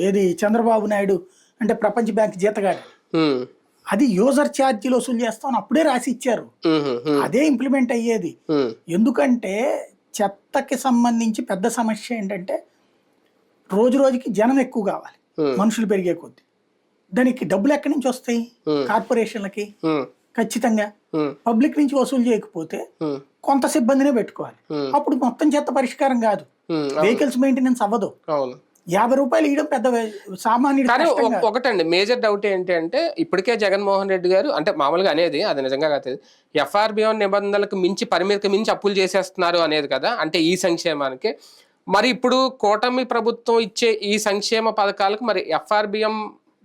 ఏది చంద్రబాబు నాయుడు అంటే ప్రపంచ బ్యాంక్ జీతగాడు ఉమ్, అది యూజర్ ఛార్జీలు వసూలు చేస్తామని అప్పుడే రాసి ఇచ్చారు. ఉమ్, ఉమ్, అదే ఇంప్లిమెంట్ అయ్యేది. ఉమ్, ఎందుకంటే చెత్తకి సంబంధించి పెద్ద సమస్య ఏంటంటే రోజు రోజుకి జనం ఎక్కువ కావాలి, మనుషులు పెరిగే కొద్ది. దానికి డబ్బులు ఎక్కడి నుంచి వస్తాయి? కార్పొరేషన్లకి ఉమ్, ఖచ్చితంగా. ఉమ్, పబ్లిక్ నుంచి వసూలు చేయకపోతే ఉమ్, కొంత సిబ్బందినే పెట్టుకోవాలి. అప్పుడు మొత్తం చెత్త పరిష్కారం కాదు, ఉమ్, వెహికల్స్ మెయింటెనెన్స్ అవ్వదు. అవును. 50 రూపాయలు ఇవ్వడం పెద్ద సామాన్యుడు కానీ కష్టం కాదు. ఒకటండి మేజర్ డౌట్ ఏంటి అంటే ఇప్పటికే జగన్మోహన్ రెడ్డి గారు అంటే మామూలుగా అనేది అది నిజంగా కాదు, ఎఫ్ఆర్బిఎం నిబంధనలకు మించి పరిమితికి మించి అప్పులు చేసేస్తున్నారు అనేది కదా, అంటే ఈ సంక్షేమానికి. మరి ఇప్పుడు కూటమి ప్రభుత్వం ఇచ్చే ఈ సంక్షేమ పథకాలకు మరి ఎఫ్ఆర్బిఎం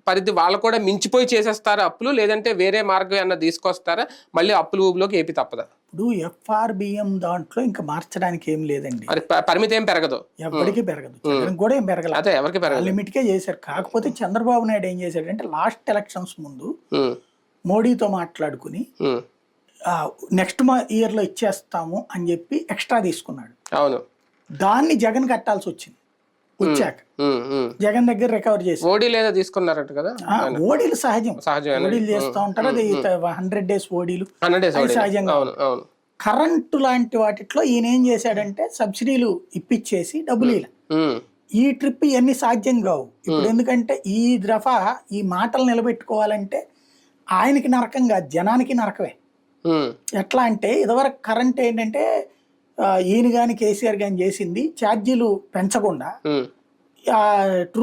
పరిధి వాళ్ళు కూడా మించిపోయి చేసేస్తారా అప్పులు, లేదంటే వేరే మార్గం ఏమన్నా తీసుకొస్తారా? మళ్ళీ అప్పులు ఊబిలోకి ఏపీ తప్పదా? ఇప్పుడు ఎఫ్ఆర్బిఎం దాంట్లో ఇంకా మార్చడానికి ఏం లేదండి. మరి పరిమితి ఏం పెరగదు, ఎవరికి పెరగదు, జగన్ కూడా ఏం పెరగలేదు. అదే ఎవరికి పెరగదు, లిమిట్ కే చేశారు. కాకపోతే చంద్రబాబు నాయుడు ఏం చేశాడంటే లాస్ట్ ఎలక్షన్స్ ముందు ఉమ్, మోడీతో మాట్లాడుకుని ఉమ్, నెక్స్ట్ ఇయర్ లో ఇచ్చేస్తాము అని చెప్పి ఎక్స్ట్రా తీసుకున్నాడు. అవును. దాన్ని జగన్ కట్టాల్సి వచ్చింది. వచ్చాక జగన్ దగ్గర రికవర్ చేసి ఓడీ లేదా తీసుకున్నారట కదా. ఓడీలు సహజం, సహజం ఓడీలు చేస్తూ ఉంటారు. అది 100 days ఓడీలు 100 days అది సహజంగా. అవును, అవును. కరెంటు లాంటి వాటిలో ఈయన ఏం చేశాడంటే సబ్సిడీలు ఇప్పించేసి డబ్బులు ఇలా ఉమ్, ఈ ట్రిప్ ఇవన్నీ సాధ్యం కావు ఇప్పుడు. ఎందుకంటే ఈ దఫా ఈ మాటలు నిలబెట్టుకోవాలంటే ఆయనకి నరకం కాదు, జనానికి నరకమే. ఉమ్, ఎట్లా అంటే ఇదివరకు కరెంట్ ఏంటంటే ఈయన కానీ కేసీఆర్ కానీ చేసింది ఛార్జీలు పెంచకుండా ఉమ్.